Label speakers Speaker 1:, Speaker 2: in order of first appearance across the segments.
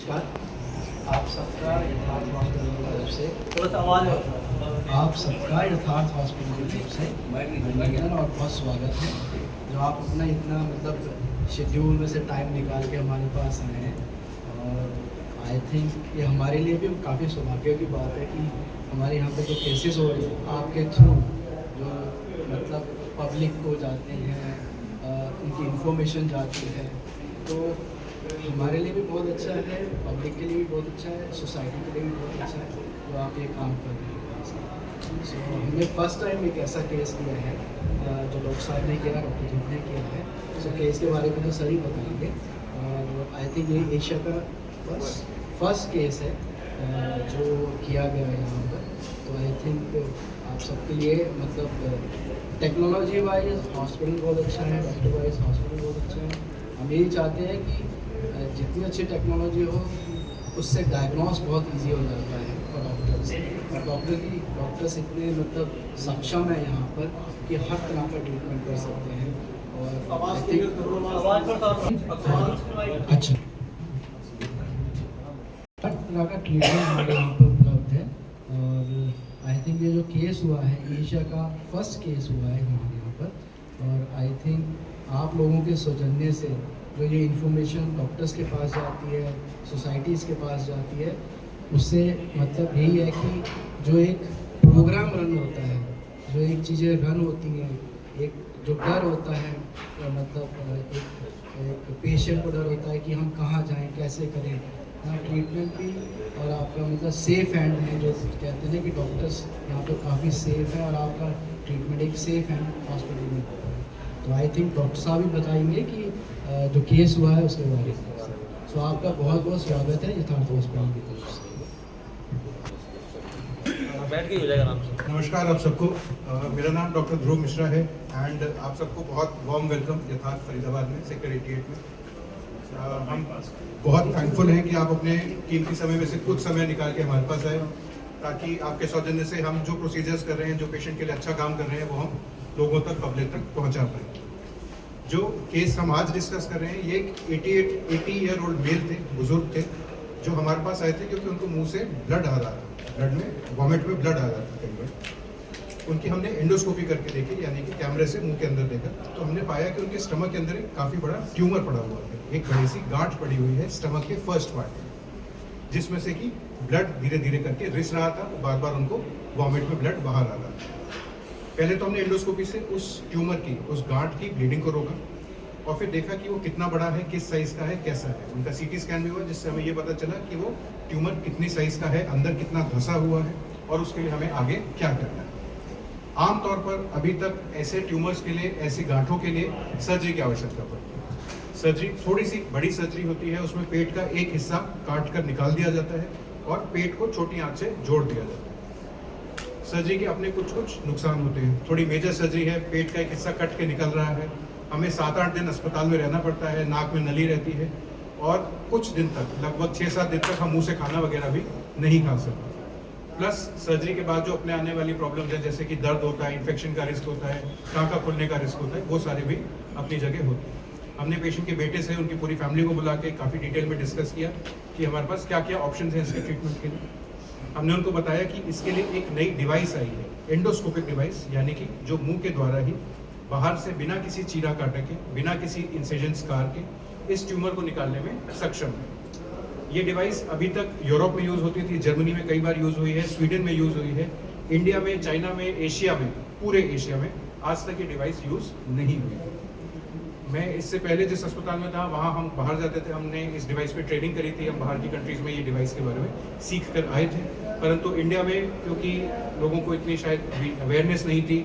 Speaker 1: नमस्कार। आप सबका यथार्थ हॉस्पिटल की तरफ से
Speaker 2: थोड़ा सा आवाज़
Speaker 1: आप सबका यथार्थ हॉस्पिटल की तरफ से अभिनंदन और बहुत स्वागत है। जो आप अपना इतना मतलब शेड्यूल में से टाइम निकाल के हमारे पास आए हैं, और आई थिंक ये हमारे लिए भी काफ़ी सौभाग्य की बात है कि हमारे यहाँ पे जो केसेस हो रहे हैं आपके थ्रू जो मतलब पब्लिक को जाते हैं, उनकी इंफॉर्मेशन जाती है, तो हमारे लिए भी बहुत अच्छा है, पब्लिक के लिए भी बहुत अच्छा है, सोसाइटी के लिए भी बहुत अच्छा है जो आप ये काम कर रहे हैं। सो हमने फर्स्ट टाइम एक ऐसा केस किया है जो डॉक्टर साहब ने किया, डॉक्टर जी ने किया है। सो केस के बारे में तो सर ही बताएंगे, और आई थिंक ये एशिया का फर्स्ट केस है जो किया गया है यहाँ पर। तो आई थिंक आप सबके लिए मतलब टेक्नोलॉजी वाइज हॉस्पिटल बहुत अच्छा है, डॉक्टर वाइज हॉस्पिटल बहुत अच्छा है। हम यही चाहते हैं कि जितनी अच्छी टेक्नोलॉजी हो उससे डायग्नोस बहुत इजी हो जाता है फॉर डॉक्टर्स, और डॉक्टर्स इतने मतलब सक्षम है यहाँ पर कि हर तरह का ट्रीटमेंट कर सकते हैं। और अच्छा, हर तरह का ट्रीटमेंट हमारे यहाँ पर उपलब्ध है। और आई थिंक ये जो केस हुआ है एशिया का फर्स्ट केस हुआ है हमारे यहाँ पर, और आई थिंक आप लोगों के सौजन्य से जो ये इन्फॉर्मेशन डॉक्टर्स के पास जाती है, सोसाइटीज़ के पास जाती है, उससे मतलब यही है कि जो एक प्रोग्राम रन होता है, जो एक चीज़ें रन होती हैं, एक जो डर होता है मतलब एक पेशेंट को डर होता है कि हम कहाँ जाएं, कैसे करें, यहाँ ट्रीटमेंट भी और आपका मतलब सेफ़ हैंड में, जो कहते हैं कि डॉक्टर्स यहाँ पे काफ़ी सेफ़ है और आपका ट्रीटमेंट एक सेफ़ हैंड हॉस्पिटल में होता है। तो आई थिंक डॉक्टर साहब भी बताएंगे कि जो केस हुआ है उसके बारे में। सो आपका बहुत बहुत स्वागत है यथार्थ हॉस्पिटल की तरफ से।
Speaker 2: बैठ के हो जाएगा आराम से।
Speaker 3: नमस्कार आप सबको, मेरा नाम डॉक्टर ध्रुव मिश्रा है एंड आप सबको बहुत वार्म वेलकम यथार्थ फरीदाबाद में सेक्रेटेरिएट में। हम बहुत थैंकफुल हैं कि आप अपने कीमती समय में से कुछ समय निकाल के हमारे पास आए, ताकि आपके सौजन्य से हम जो प्रोसीजर्स कर रहे हैं, जो पेशेंट के लिए अच्छा काम कर रहे हैं, वो हम लोगों तक, पब्लिक तक पहुंचा पाए। जो केस हम आज डिस्कस कर रहे हैं, ये एक 80 ईयर ओल्ड मेल थे, बुजुर्ग थे, जो हमारे पास आए थे क्योंकि उनको मुंह से ब्लड आ रहा था, ब्लड में वॉमिट में ब्लड आ रहा था कई बार। उनकी हमने एंडोस्कोपी करके देखी, यानी कि कैमरे से मुंह के अंदर देखा, तो हमने पाया कि उनके स्टमक के अंदर एक काफ़ी बड़ा ट्यूमर पड़ा हुआ है, एक बड़ी सी गांठ पड़ी हुई है स्टमक के फर्स्ट पार्ट में, जिसमें से कि ब्लड धीरे धीरे करके रिस रहा था, बार बार उनको वॉमिट में ब्लड बाहर आ रहा था। पहले तो हमने एंडोस्कोपी से उस ट्यूमर की, उस गांठ की ब्लीडिंग को रोका, और फिर देखा कि वो कितना बड़ा है, किस साइज़ का है, कैसा है। उनका सीटी स्कैन भी हुआ, जिससे हमें ये पता चला कि वो ट्यूमर कितनी साइज़ का है, अंदर कितना धंसा हुआ है, और उसके लिए हमें आगे क्या करना है। आमतौर पर अभी तक ऐसे ट्यूमर्स के लिए, ऐसी गांठों के लिए सर्जरी की आवश्यकता पड़ती है। सर्जरी थोड़ी सी बड़ी सर्जरी होती है, उसमें पेट का एक हिस्सा काट कर निकाल दिया जाता है और पेट को छोटी आंच से जोड़ दिया जाता है। सर्जरी के अपने कुछ नुकसान होते हैं। थोड़ी मेजर सर्जरी है, पेट का एक हिस्सा कट के निकल रहा है, हमें 7-8 दिन अस्पताल में रहना पड़ता है, नाक में नली रहती है, और कुछ दिन तक, लगभग 6-7 दिन तक हम मुंह से खाना वगैरह भी नहीं खा सकते। प्लस सर्जरी के बाद जो अपने आने वाली प्रॉब्लम्स है, जैसे कि दर्द होता है, इन्फेक्शन का रिस्क होता है, टाँका खुलने का रिस्क होता है, वो सारे भी अपनी जगह होते हैं। हमने पेशेंट के बेटे से उनकी पूरी फैमिली को बुला के काफ़ी डिटेल में डिस्कस किया कि हमारे पास क्या क्या ऑप्शन हैं इसके ट्रीटमेंट के लिए। हमने उनको बताया कि इसके लिए एक नई डिवाइस आई है, एंडोस्कोपिक डिवाइस, यानी कि जो मुंह के द्वारा ही बाहर से बिना किसी चीरा काटे के, बिना किसी इंसिजन स्कार के इस ट्यूमर को निकालने में सक्षम है। ये डिवाइस अभी तक यूरोप में यूज़ होती थी, जर्मनी में कई बार यूज़ हुई है, स्वीडन में यूज़ हुई है, इंडिया में, चाइना में, एशिया में, पूरे एशिया में आज तक ये डिवाइस यूज़ नहीं हुई। मैं इससे पहले जिस अस्पताल में था, वहाँ हम बाहर जाते थे, हमने इस डिवाइस पे ट्रेनिंग करी थी, हम बाहर की कंट्रीज़ में ये डिवाइस के बारे में सीख कर आए थे। परंतु इंडिया में क्योंकि लोगों को इतनी शायद अवेयरनेस नहीं थी,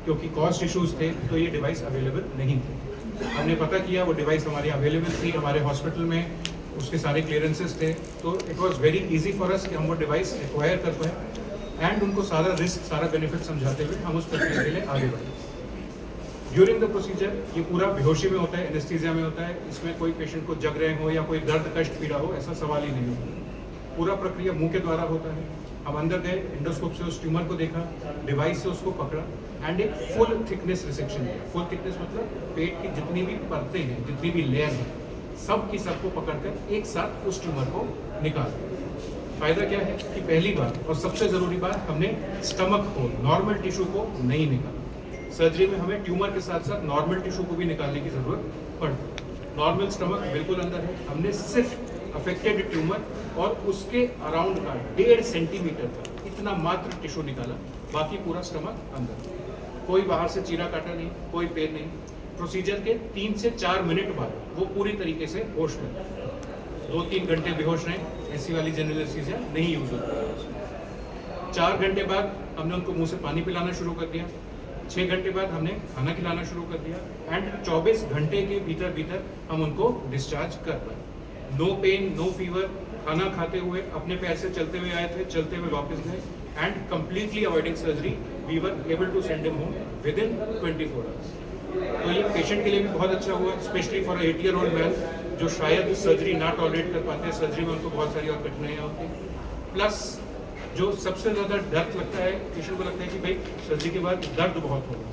Speaker 3: क्योंकि कॉस्ट इश्यूज थे, तो ये डिवाइस अवेलेबल नहीं थे। हमने पता किया, वो डिवाइस हमारी अवेलेबल थी, हमारे हॉस्पिटल में उसके सारे क्लियरेंसेस थे, तो it was very easy for us कि हम वो डिवाइस एक्वायर कर पाए एंड उनको सारा रिस्क, सारा बेनिफिट समझाते हुए हम उस प्रक्रिया के लिए आगे बढ़े। ड्यूरिंग द प्रोसीजर ये पूरा बेहोशी में होता है, एनेस्थीसिया में होता है, इसमें कोई पेशेंट को जग रहे हो या कोई दर्द कष्ट पीड़ा हो, ऐसा सवाल ही नहीं होता। पूरा प्रक्रिया मुंह के द्वारा होता है। हम अंदर गए, एंडोस्कोप से उस ट्यूमर को देखा, डिवाइस से उसको पकड़ा एंड एक फुल थिकनेस रिसेक्शन किया। फुल थिकनेस मतलब पेट की जितनी भी परतें हैं, जितनी भी लेयर हैं, सब की सबको पकड़कर एक साथ उस ट्यूमर को निकाल दिया। फायदा क्या है कि पहली बार और सबसे ज़रूरी बात, हमने स्टमक को, नॉर्मल टिश्यू को नहीं निकाला। सर्जरी में हमें ट्यूमर के साथ साथ नॉर्मल टिश्यू को भी निकालने की ज़रूरत पड़ती। नॉर्मल स्टमक बिल्कुल अंदर है, हमने सिर्फ अफेक्टेड ट्यूमर और उसके अराउंड का 1.5 सेंटीमीटर का इतना मात्र टिश्यू निकाला, बाकी पूरा स्टमक अंदर। कोई बाहर से चीरा काटा नहीं, कोई पेन नहीं। प्रोसीजर के 3 से 4 मिनट बाद वो पूरी तरीके से होश में, 2-3 घंटे बेहोश रहे, ऐसी वाली जनरल एनेस्थीसिया नहीं यूज होती। 4 घंटे बाद हमने उनको मुंह से पानी पिलाना शुरू कर दिया। 6 घंटे बाद हमने खाना खिलाना शुरू कर दिया एंड 24 घंटे के भीतर भीतर हम उनको डिस्चार्ज कर पाए। नो पेन, नो फीवर, खाना खाते हुए अपने पैर से चलते हुए आए थे, चलते हुए वापस गए and completely avoiding surgery, we were able to send him home within 24 hours. तो ये पेशेंट के लिए भी बहुत अच्छा हुआ, स्पेशली फॉर 80-year-old मैन जो शायद सर्जरी ना टॉलरेट कर पाते हैं। सर्जरी में उनको बहुत सारी और कठिनाइयाँ होती हैं। प्लस जो सबसे ज़्यादा डर लगता है, पेशेंट को लगता है कि भाई सर्जरी के बाद दर्द बहुत होगा,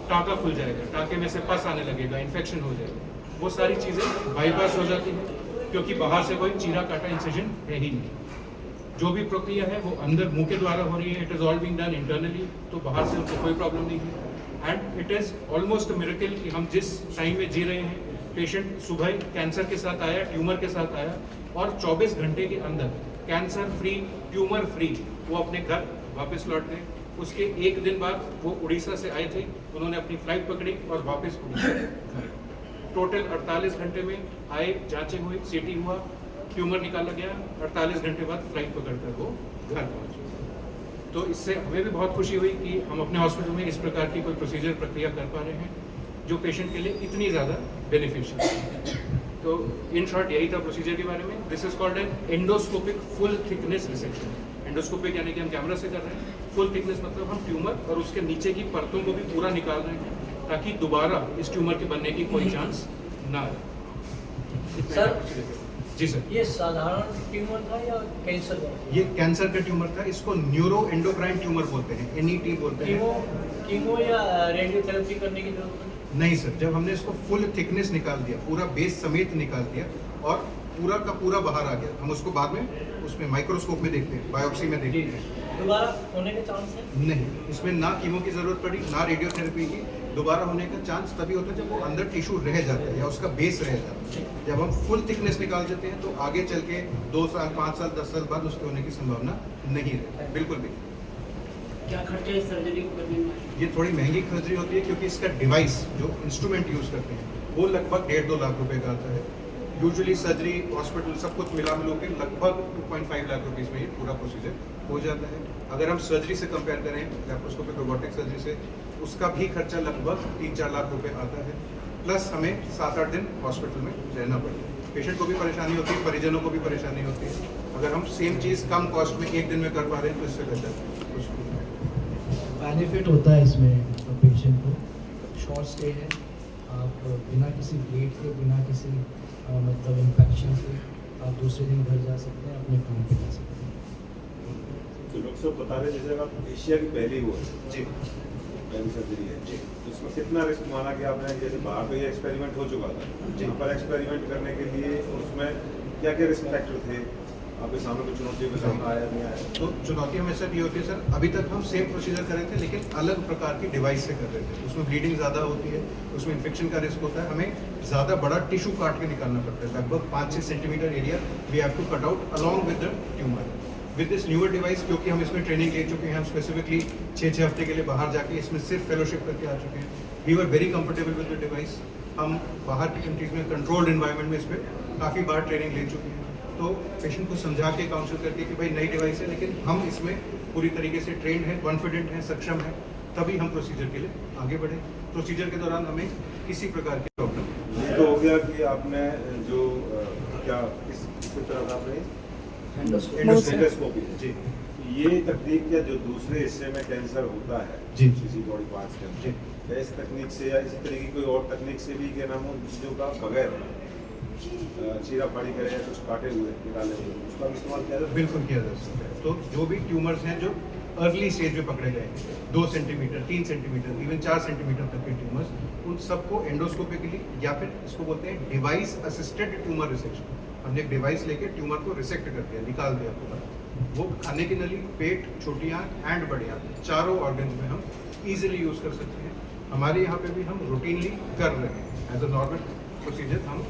Speaker 3: टाँका खुल जाएगा, टाँके में से पस आने लगेगा, इन्फेक्शन हो जाएगा। वो सारी चीज़ें बाईपास हो जाती हैं क्योंकि बाहर से कोई चीरा काटा इंसिजन है ही नहीं। जो भी प्रक्रिया है वो अंदर मुंह के द्वारा हो रही है, it is all being done internally, तो बाहर से उनको कोई प्रॉब्लम नहीं है। And it is almost miracle कि हम जिस टाइम में जी रहे हैं, पेशेंट सुबह कैंसर के साथ आया, ट्यूमर के साथ आया और 24 घंटे के अंदर कैंसर फ्री, ट्यूमर फ्री वो अपने घर वापस लौट गए। उसके 1 दिन बाद वो उड़ीसा से आए थे, उन्होंने अपनी फ्लाइट पकड़ी और वापस उड़ीसा घर। टोटल 48 घंटे में आए, जांचें हुई, सीटी हुआ, ट्यूमर निकाला गया, 48 घंटे बाद फ्लाइट पकड़कर वो घर पहुँचे। तो इससे हमें भी बहुत खुशी हुई कि हम अपने हॉस्पिटल में इस प्रकार की कोई प्रोसीजर प्रक्रिया कर पा रहे हैं जो पेशेंट के लिए इतनी ज़्यादा बेनिफिशियल है। तो इन शॉर्ट यही था प्रोसीजर के बारे में। This is called an endoscopic full thickness resection. Endoscopic यानी कि हम कैमरा से कर रहे हैं, फुल थिकनेस मतलब हम ट्यूमर और उसके नीचे की परतों को भी पूरा निकाल रहे हैं ताकि दोबारा इस ट्यूमर के बनने की कोई चांस ना आए।
Speaker 2: सर,
Speaker 3: जी सर,
Speaker 2: ये साधारण ट्यूमर था या कैंसर का?
Speaker 3: ये कैंसर का ट्यूमर था। इसको न्यूरो एंडोक्राइन ट्यूमर बोलते हैं, NET बोलते हैं।
Speaker 2: कीमो या रेडियोथेरेपी करने की जरूरत
Speaker 3: नहीं सर, जब हमने इसको फुल थिकनेस निकाल दिया, पूरा बेस समेत निकाल दिया और पूरा का पूरा बाहर आ गया, हम उसको बाद में उसमें माइक्रोस्कोप में देखते हैं, बायोप्सी में देखते हैं।
Speaker 2: दोबारा होने के चांस है?
Speaker 3: नहीं, इसमें ना कीमो की जरूरत पड़ी, ना रेडियोथेरेपी की। दोबारा होने का चांस तभी होता है जब वो अंदर टिश्यू रह जाता है या उसका बेस रह जाता है। जब हम फुल थिकनेस निकाल देते हैं तो आगे चल के 2 साल, 5 साल, 10 साल बाद उसके होने की संभावना नहीं रहती, बिल्कुल भी।
Speaker 2: क्या खर्चा इस सर्जरी को करने में?
Speaker 3: ये थोड़ी महंगी सर्जरी होती है क्योंकि इसका डिवाइस जो इंस्ट्रूमेंट यूज़ करते हैं वो लगभग 1.5-2 लाख रुपए का आता है। यूजुअली सर्जरी, हॉस्पिटल सब कुछ मिला के लगभग 2.5 लाख रुपीज़ में ये पूरा प्रोसीजर हो जाता है। अगर हम सर्जरी से कंपेयर करें, लैप्रोस्कोपिक रोबोटिक सर्जरी से, उसका भी खर्चा लगभग 3-4 लाख रुपए आता है। प्लस हमें 7-8 दिन हॉस्पिटल में रहना पड़ता है। पेशेंट को भी परेशानी होती है, परिजनों को भी परेशानी होती है। अगर हम सेम चीज़ कम कॉस्ट में 1 दिन में कर पा रहे हैं तो इससे बेहतर कुछ नहीं है।
Speaker 1: बेनिफिट होता है इसमें पेशेंट को। शॉर्ट स्टे है, आप बिना किसी ब्लीड के, बिना किसी मतलब इन्फेक्शन से आप दूसरे दिन घर जा सकते हैं, अपने काम पे जा सकते हैं।
Speaker 4: तो डॉक्टर साहब बता रहे जैसे आप एशिया की पहली वो है
Speaker 3: जी,
Speaker 4: पहली सर्जरी है
Speaker 3: जी।
Speaker 4: तो इसमें कितना रिस्क माना कि आपने, जैसे बाहर पे ये एक्सपेरिमेंट हो चुका था, यहाँ पर एक्सपेरिमेंट करने के लिए उसमें क्या क्या रिस्क फैक्टर थे, आपके सामने कुछ चुनौतियों के सामने आया नहीं आया?
Speaker 3: तो चुनौती हमेशा ये होती है सर, अभी तक हम सेम प्रोसीजर कर रहे थे लेकिन अलग प्रकार की डिवाइस से कर रहे थे। उसमें ब्लीडिंग ज़्यादा होती है, उसमें इन्फेक्शन का रिस्क होता है, हमें ज़्यादा बड़ा टिश्यू काट के निकालना पड़ता है, लगभग 5-6 centimetre area we have to cut out along with the tumour. With this newer device, क्योंकि हम इसमें ट्रेनिंग ले चुके हैं, हम स्पेसिफिकली 6-6 हफ्ते के लिए बाहर जाके इसमें सिर्फ फेलोशिप करके आ चुके हैं, we were very comfortable with the device. हम बाहर की कंट्रीज में कंट्रोल्ड एनवायरनमेंट में इस पर काफ़ी बार ट्रेनिंग ले चुके हैं। तो पेशेंट को समझा के काउंसिल करके कि भाई नई डिवाइस है लेकिन हम इसमें पूरी तरीके से ट्रेंड हैं, कॉन्फिडेंट हैं, सक्षम हैं, तभी हम प्रोसीजर के लिए आगे बढ़े। प्रोसीजर के दौरान हमें किसी प्रकार की प्रॉब्लम।
Speaker 4: ये तो हो गया कि आपने जो क्या किस तरह आपने एंडोस्कोपी
Speaker 3: जी,
Speaker 4: ये तकनीक या जो दूसरे हिस्से में कैंसर होता है
Speaker 3: जी।
Speaker 4: किसी बॉडी पार्ट्स के अंदर,
Speaker 3: जी।
Speaker 4: क्या इस तकनीक से या इसी तरह की कोई और तकनीक से भी क्या नाम हो चीज़ों का बगैर चीरा फाड़ी करे या कुछ काटे हुए निकाले हुए उसका भी इस्तेमाल किया जाता है?
Speaker 3: बिल्कुल किया जा सकता है। तो जो भी ट्यूमर्स हैं जो अर्ली स्टेज में पकड़े गए हैं, 2 सेंटीमीटर, 3 सेंटीमीटर, इवन 4 सेंटीमीटर तक के ट्यूमर्स, उन सबको एंडोस्कोपिकली या फिर इसको बोलते हैं डिवाइस असिस्टेड ट्यूमर रिसेक्शन। हमने एक डिवाइस लेके ट्यूमर को रिसेक्ट कर दिया, निकाल दिया पूरा। वो खाने की नली, पेट, छोटी आँख एंड बड़ी आँख, चारों ऑर्गन्स में हम इजीली यूज़ कर सकते हैं। हमारे यहाँ पे भी हम रूटीनली कर रहे हैं एज अ नॉर्मल प्रोसीजर। हम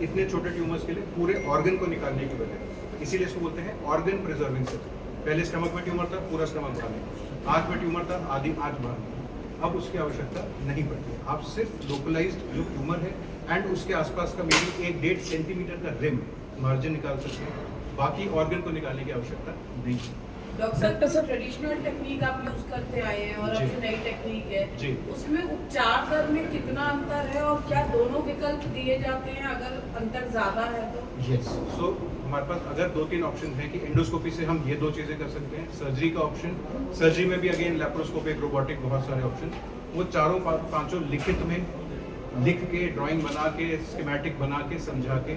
Speaker 3: इतने छोटे ट्यूमर्स के लिए पूरे ऑर्गन को निकालने की वजह, इसीलिए इसको बोलते हैं ऑर्गन प्रिजर्विंग सर्जरी। पहले स्टमक में ट्यूमर था, पूरा स्टमक बाहर निकाला, आँख में ट्यूमर था, आधी आँख बाहर निकाला। अब उसकी आवश्यकता नहीं पड़ती। आप सिर्फ लोकलाइज्ड जो ट्यूमर है एंड उसके आसपास का मेरी 1-1.5 सेंटीमीटर का रिम मार्जिन निकाल सकते हैं, बाकी ऑर्गन को निकालने की आवश्यकता नहीं है।
Speaker 5: डॉक्टर साहब, ट्रेडिशनल टेक्निक आप यूज करते आए हैं और अब
Speaker 3: जी।
Speaker 5: जो नई टेक्निक है
Speaker 3: जी।
Speaker 5: उसमें उपचार दर में कितना अंतर है और क्या दोनों विकल्प दिए जाते हैं? अगर अंतर ज्यादा है तो
Speaker 3: यस, सो हमारे पास अगर 2-3 ऑप्शन है कि एंडोस्कोपी से हम ये 2 चीज़ें कर सकते हैं, सर्जरी का ऑप्शन, सर्जरी में भी अगेन लैप्रोस्कोपिक, रोबोटिक, बहुत सारे ऑप्शन, वो चारों पांचों लिखित में लिख के, ड्राइंग बना के, स्कीमेटिक बना के, समझा के,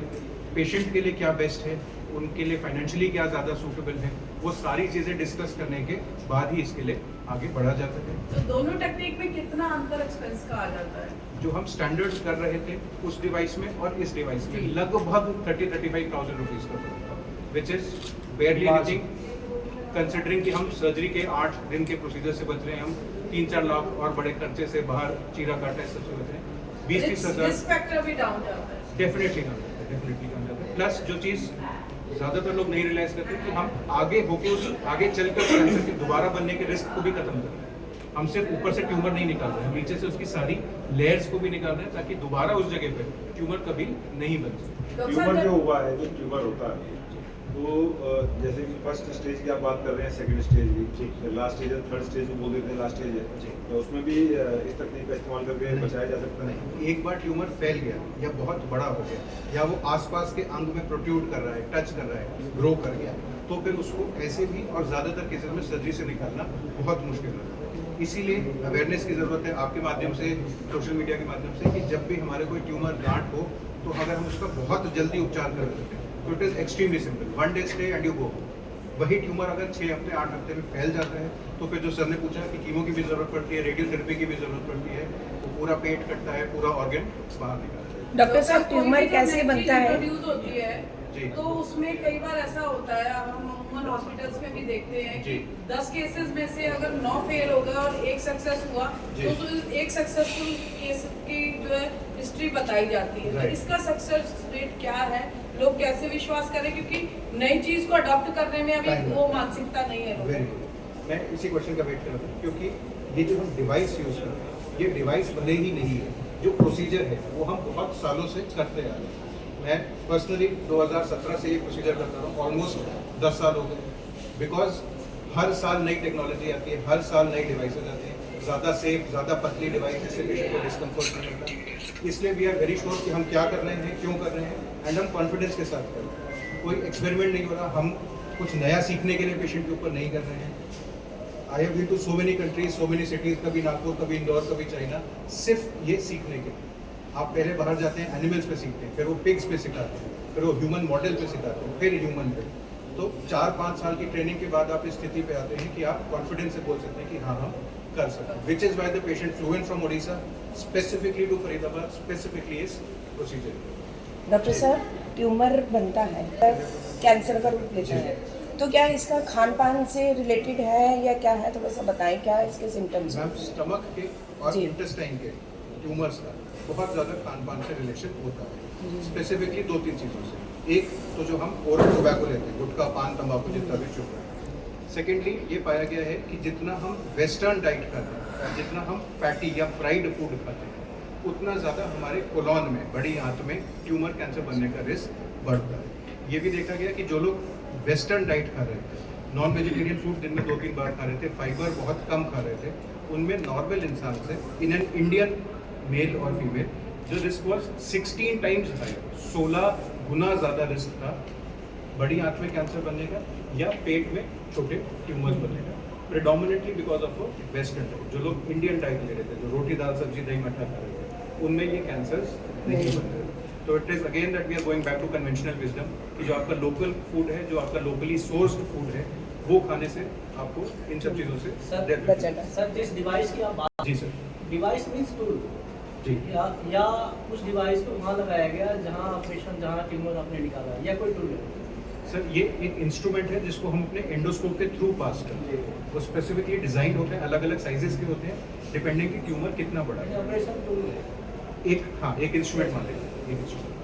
Speaker 3: पेशेंट के लिए क्या बेस्ट है, उनके लिए फाइनेंशियली क्या ज़्यादा सूटेबल है, वो सारी चीज़ें डिस्कस करने के बाद ही इसके लिए आगे बढ़ा जाता है।
Speaker 5: तो दोनों टेक्निक में कितना अंतर एक्सपेंस का आ जाता है?
Speaker 3: जो हम स्टैंडर्ड कर रहे थे उस डिवाइस में और इस डिवाइस में लगभग 30-35,000 रुपीज़ का फर्क, विच इज़ बेयरली एनीथिंग कंसिडरिंग कि हम सर्जरी के 8 दिन के प्रोसीजर से बच रहे हैं, हम 3-4 लाख और बड़े खर्चे से बाहर चीरा काटा है सबसे बच रहे हैं। 20-30 हज़ार
Speaker 5: रिस्क फैक्टर भी डाउन जाता है।
Speaker 3: डेफिनेटली कम जाता है, डेफिनेटली कम जाता है। प्लस जो चीज़ ज़्यादातर लोग नहीं रियलाइज करते कि हम आगे होके उस आगे चलकर कैंसर के दोबारा बनने के रिस्क को भी खत्म कर रहे हैं। हम सिर्फ ऊपर से ट्यूमर नहीं निकाल रहे हैं, हम नीचे से उसकी सारी लेयर्स को भी निकाल रहे हैं ताकि दोबारा उस जगह पे ट्यूमर कभी नहीं बन सके।
Speaker 4: ट्यूमर जो हुआ है, जो ट्यूमर होता है, तो जैसे कि फर्स्ट स्टेज की आप बात कर रहे हैं, सेकंड स्टेज भी, लास्ट स्टेज है, थर्ड स्टेज भी बोल देते हैं लास्ट स्टेज है, तो उसमें भी इस तकनीक का इस्तेमाल करके बचाया जा सकता है।
Speaker 3: एक बार ट्यूमर फैल गया या बहुत बड़ा हो गया या वो आसपास के अंग में प्रोट्रूड कर रहा है, टच कर रहा है, ग्रो कर गया, तो फिर उसको ऐसे भी और ज़्यादातर केसेस में सर्जरी से निकालना बहुत मुश्किल होता है। इसीलिए अवेयरनेस की ज़रूरत है आपके माध्यम से, सोशल मीडिया के माध्यम से, कि जब भी हमारे कोई ट्यूमर गांठ हो तो अगर हम उसका बहुत जल्दी उपचार कर सकते हैं तो it is extremely simple, 1 day stay and you go. वही ट्यूमर अगर 6 हफ्ते 8 हफ्ते में फैल जाता है तो फिर जो सर ने पूछा कि कीमो की भी ज़रूरत पड़ती है, रेडियोथेरेपी की भी ज़रूरत पड़ती है, तो पूरा पेट कटता है, पूरा ऑर्गन बाहर निकलता है।
Speaker 6: डॉक्टर साहब, ट्यूमर कैसे बनता है?
Speaker 5: प्रोड्यूस होती है
Speaker 3: जी।
Speaker 5: तो उसमें कई बार ऐसा होता है, हम अमूमन हॉस्पिटल्स में भी देखते हैं कि
Speaker 3: जी।
Speaker 5: 10 केसेस में से अगर 9 फेल हो गए और 1 सक्सेस हुआ
Speaker 3: जी।
Speaker 5: तो उस एक सक्सेसफुल केस की जो है हिस्ट्री बताई जाती है। तो
Speaker 3: Right.
Speaker 5: इसका सक्सेस रेट क्या है, लोग कैसे विश्वास करें, क्योंकि नई चीज को अडॉप्ट करने में अभी
Speaker 3: Time
Speaker 5: वो मानसिकता नहीं है लोगों
Speaker 3: वेरी
Speaker 5: को।
Speaker 3: गुड, मैं इसी क्वेश्चन का वेट कर रहा था, क्योंकि ये जो हम डिवाइस यूज़ कर रहे हैं, ये डिवाइस भले ही नहीं है, जो प्रोसीजर है वो हम बहुत सालों से करते आ रहे हैं। मैं पर्सनली 2017 से ये प्रोसीजर करता रहा हूँ, ऑलमोस्ट 10 साल हो गए, बिकॉज हर साल नई टेक्नोलॉजी आती है, हर साल नई डिवाइसेज आती हैं, ज़्यादा सेफ, ज़्यादा पतली डिवाइस जिससे पेशेंट को डिस्कम्फर्ट नहीं होता। इसलिए वी आर वेरी श्योर कि हम क्या कर रहे हैं, क्यों कर रहे हैं, एंड हम कॉन्फिडेंस के साथ कर रहे हैं। कोई एक्सपेरिमेंट नहीं हो रहा, हम कुछ नया सीखने के लिए पेशेंट के ऊपर नहीं कर रहे हैं। I have been to so many countries, so many cities, कभी नागपुर, कभी इंदौर, कभी चाइना, सिर्फ ये सीखने के लिए। आप पहले बाहर जाते हैं, एनिमल्स पे सीखते हैं, फिर वो पिग्स पे सिखाते हैं, फिर वो ह्यूमन मॉडल पे सिखाते हैं, फिर ह्यूमन पे। तो 4-5 साल की ट्रेनिंग के बाद आप इस स्थिति पे आते हैं कि आप कॉन्फिडेंस से बोल सकते हैं कि हाँ हम कर सकते हैं, which is why the patient fluent from Odisha specifically to Faridabad, specifically इस प्रोसीजर।
Speaker 6: डॉक्टर साहब, ट्यूमर बनता है, कैंसर का रूप लेता है, तो क्या इसका खान पान से रिलेटेड है या क्या है? थोड़ा सा बताएं, क्या इसके सिम्टम्स हैं?
Speaker 3: मैम, स्टमक के और
Speaker 6: जी।
Speaker 3: इंटेस्टाइन के ट्यूमर्स का बहुत ज़्यादा खान पान से रिलेशन होता है, स्पेसिफिकली 2-3 चीज़ों से। एक तो जो हम ओरल टोबैको लेते हैं, गुटखा, पान, तंबाकू, जितना भी चुप रहा है। सेकेंडली ये पाया गया है कि जितना हम वेस्टर्न डाइट खाते हैं, जितना हम फैटी या फ्राइड फूड खाते हैं, उतना ज़्यादा हमारे कोलॉन में, बड़ी आंत में ट्यूमर कैंसर बनने का रिस्क बढ़ता है। ये भी देखा गया कि जो लोग वेस्टर्न डाइट खा रहे थे, नॉन वेजिटेरियन फूड दिन में 2-3 बार खा रहे थे, फाइबर बहुत कम खा रहे थे, उनमें नॉर्मल इंसान से, इन एन इंडियन मेल और फीमेल, जो रिस्क वॉज 16 टाइम्स हायर, 16 गुना ज़्यादा रिस्क था बड़ी आंत में कैंसर बनने का या पेट में छोटे ट्यूमर्स बनने का, प्रेडोमिनेटली बिकॉज ऑफ वेस्टर्न डाइट। जो लोग इंडियन डाइट ले रहे थे, जो रोटी दाल सब्जी दही मठा खा रहे थे, उनमें ये कैंसर्स नहीं बन रहे। तो it is again that we are going back to conventional wisdom कि जो आपका लोकल फूड है, जो आपका लोकली सोर्स्ड फूड है, वो खाने से आपको इन सब चीज़ों से
Speaker 2: सर,
Speaker 3: death
Speaker 6: बचना।
Speaker 2: सर जिस डिवाइस की आप बात,
Speaker 3: जी सर
Speaker 2: डिवाइस मीन्स टूल,
Speaker 3: जी
Speaker 2: या उस डिवाइस को वहाँ लगाया गया जहाँ ऑपरेशन, जहाँ ट्यूमर आपने निकाला है, या कोई टूल है?
Speaker 3: सर ये एक इंस्ट्रूमेंट है जिसको हम अपने एंडोस्कोप के थ्रू पास करते हैं। वो स्पेसिफिकली डिजाइन होते हैं, अलग अलग साइजेस के होते हैं डिपेंडिंग कि ट्यूमर कितना बड़ा है।
Speaker 2: ऑपरेशन टूल है।
Speaker 3: एक हाँ एक इंस्ट्रूमेंट मान लीजिए, एक इंस्ट्रूमेंट